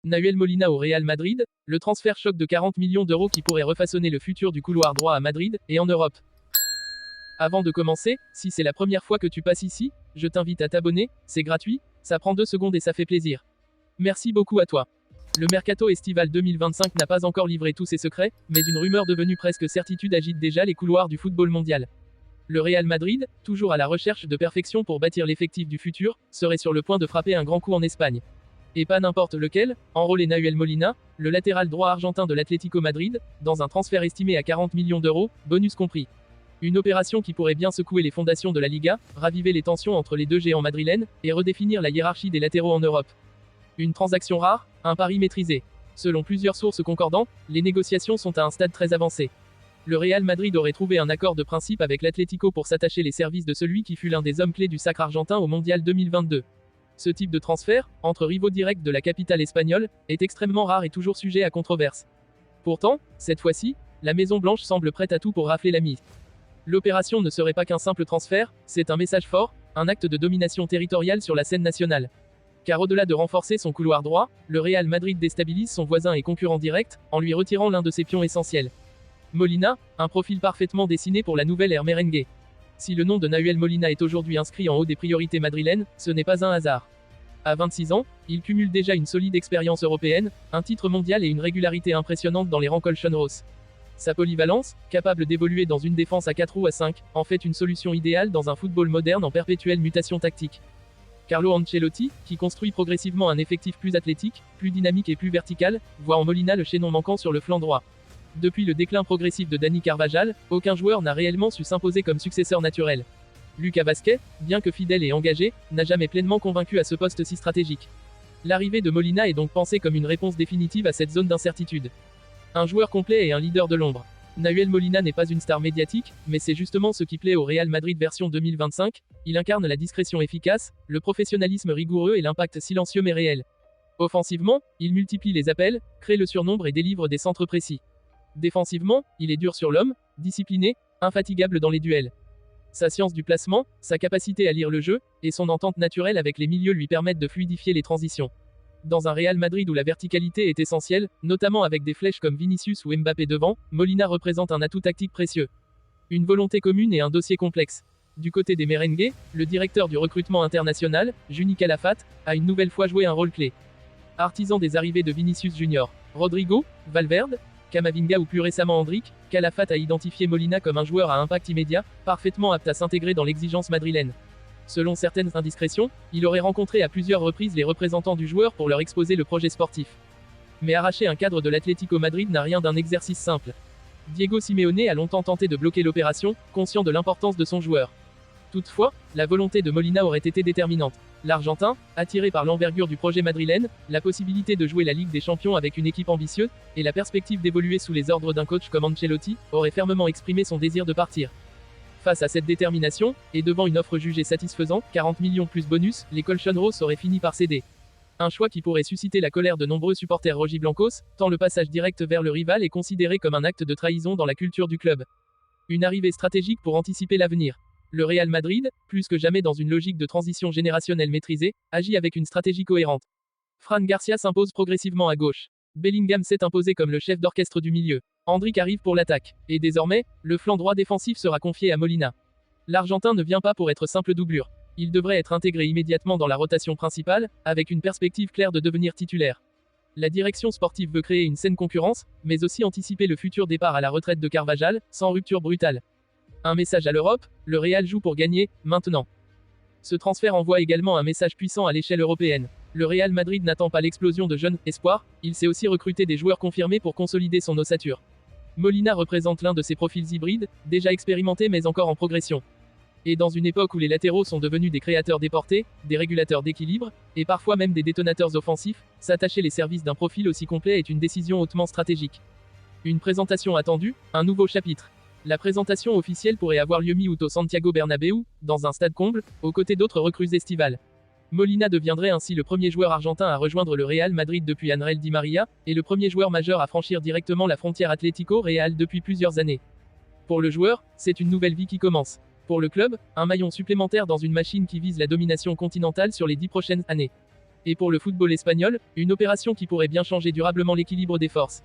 Nahuel Molina au Real Madrid, le transfert choc de 40 millions d'euros qui pourrait refaçonner le futur du couloir droit à Madrid et en Europe. Avant de commencer, si c'est la première fois que tu passes ici, je t'invite à t'abonner, c'est gratuit, ça prend 2 secondes et ça fait plaisir. Merci beaucoup à toi. Le mercato estival 2025 n'a pas encore livré tous ses secrets, mais une rumeur devenue presque certitude agite déjà les couloirs du football mondial. Le Real Madrid, toujours à la recherche de perfection pour bâtir l'effectif du futur, serait sur le point de frapper un grand coup en Espagne. Et pas n'importe lequel, enrôler Nahuel Molina, le latéral droit argentin de l'Atlético Madrid, dans un transfert estimé à 40 millions d'euros, bonus compris. Une opération qui pourrait bien secouer les fondations de la Liga, raviver les tensions entre les deux géants madrilènes, et redéfinir la hiérarchie des latéraux en Europe. Une transaction rare, un pari maîtrisé. Selon plusieurs sources concordantes, les négociations sont à un stade très avancé. Le Real Madrid aurait trouvé un accord de principe avec l'Atlético pour s'attacher les services de celui qui fut l'un des hommes clés du sacre argentin au Mondial 2022. Ce type de transfert, entre rivaux directs de la capitale espagnole, est extrêmement rare et toujours sujet à controverse. Pourtant, cette fois-ci, la Maison Blanche semble prête à tout pour rafler la mise. L'opération ne serait pas qu'un simple transfert, c'est un message fort, un acte de domination territoriale sur la scène nationale. Car au-delà de renforcer son couloir droit, le Real Madrid déstabilise son voisin et concurrent direct, en lui retirant l'un de ses pions essentiels. Molina, un profil parfaitement dessiné pour la nouvelle ère merengue. Si le nom de Nahuel Molina est aujourd'hui inscrit en haut des priorités madrilènes, ce n'est pas un hasard. À 26 ans, il cumule déjà une solide expérience européenne, un titre mondial et une régularité impressionnante dans les rangs colchoneros. Sa polyvalence, capable d'évoluer dans une défense à 4 ou à 5, en fait une solution idéale dans un football moderne en perpétuelle mutation tactique. Carlo Ancelotti, qui construit progressivement un effectif plus athlétique, plus dynamique et plus vertical, voit en Molina le chaînon manquant sur le flanc droit. Depuis le déclin progressif de Dani Carvajal, aucun joueur n'a réellement su s'imposer comme successeur naturel. Lucas Vázquez, bien que fidèle et engagé, n'a jamais pleinement convaincu à ce poste si stratégique. L'arrivée de Molina est donc pensée comme une réponse définitive à cette zone d'incertitude. Un joueur complet et un leader de l'ombre. Nahuel Molina n'est pas une star médiatique, mais c'est justement ce qui plaît au Real Madrid version 2025, il incarne la discrétion efficace, le professionnalisme rigoureux et l'impact silencieux mais réel. Offensivement, il multiplie les appels, crée le surnombre et délivre des centres précis. Défensivement, il est dur sur l'homme, discipliné, infatigable dans les duels. Sa science du placement, sa capacité à lire le jeu, et son entente naturelle avec les milieux lui permettent de fluidifier les transitions. Dans un Real Madrid où la verticalité est essentielle, notamment avec des flèches comme Vinicius ou Mbappé devant, Molina représente un atout tactique précieux. Une volonté commune et un dossier complexe. Du côté des merengues, le directeur du recrutement international, Juni Calafat, a une nouvelle fois joué un rôle clé. Artisan des arrivées de Vinicius Junior, Rodrigo, Valverde, Camavinga ou plus récemment Endrick, Calafat a identifié Molina comme un joueur à impact immédiat, parfaitement apte à s'intégrer dans l'exigence madrilène. Selon certaines indiscrétions, il aurait rencontré à plusieurs reprises les représentants du joueur pour leur exposer le projet sportif. Mais arracher un cadre de l'Atlético Madrid n'a rien d'un exercice simple. Diego Simeone a longtemps tenté de bloquer l'opération, conscient de l'importance de son joueur. Toutefois, la volonté de Molina aurait été déterminante. L'Argentin, attiré par l'envergure du projet madrilène, la possibilité de jouer la Ligue des Champions avec une équipe ambitieuse, et la perspective d'évoluer sous les ordres d'un coach comme Ancelotti, aurait fermement exprimé son désir de partir. Face à cette détermination, et devant une offre jugée satisfaisante, 40 millions plus bonus, les colchoneros auraient fini par céder. Un choix qui pourrait susciter la colère de nombreux supporters rojiblancos, tant le passage direct vers le rival est considéré comme un acte de trahison dans la culture du club. Une arrivée stratégique pour anticiper l'avenir. Le Real Madrid, plus que jamais dans une logique de transition générationnelle maîtrisée, agit avec une stratégie cohérente. Fran Garcia s'impose progressivement à gauche. Bellingham s'est imposé comme le chef d'orchestre du milieu. Endrick arrive pour l'attaque. Et désormais, le flanc droit défensif sera confié à Molina. L'Argentin ne vient pas pour être simple doublure. Il devrait être intégré immédiatement dans la rotation principale, avec une perspective claire de devenir titulaire. La direction sportive veut créer une saine concurrence, mais aussi anticiper le futur départ à la retraite de Carvajal, sans rupture brutale. Un message à l'Europe, le Real joue pour gagner, maintenant. Ce transfert envoie également un message puissant à l'échelle européenne. Le Real Madrid n'attend pas l'explosion de jeunes espoirs, il sait aussi recruter des joueurs confirmés pour consolider son ossature. Molina représente l'un de ces profils hybrides, déjà expérimentés mais encore en progression. Et dans une époque où les latéraux sont devenus des créateurs déportés, des régulateurs d'équilibre, et parfois même des détonateurs offensifs, s'attacher les services d'un profil aussi complet est une décision hautement stratégique. Une présentation attendue, un nouveau chapitre. La présentation officielle pourrait avoir lieu mi-août au Santiago Bernabéu, dans un stade comble, aux côtés d'autres recrues estivales. Molina deviendrait ainsi le premier joueur argentin à rejoindre le Real Madrid depuis Ángel Di María, et le premier joueur majeur à franchir directement la frontière Atlético-Real depuis plusieurs années. Pour le joueur, c'est une nouvelle vie qui commence. Pour le club, un maillon supplémentaire dans une machine qui vise la domination continentale sur les 10 prochaines années. Et pour le football espagnol, une opération qui pourrait bien changer durablement l'équilibre des forces.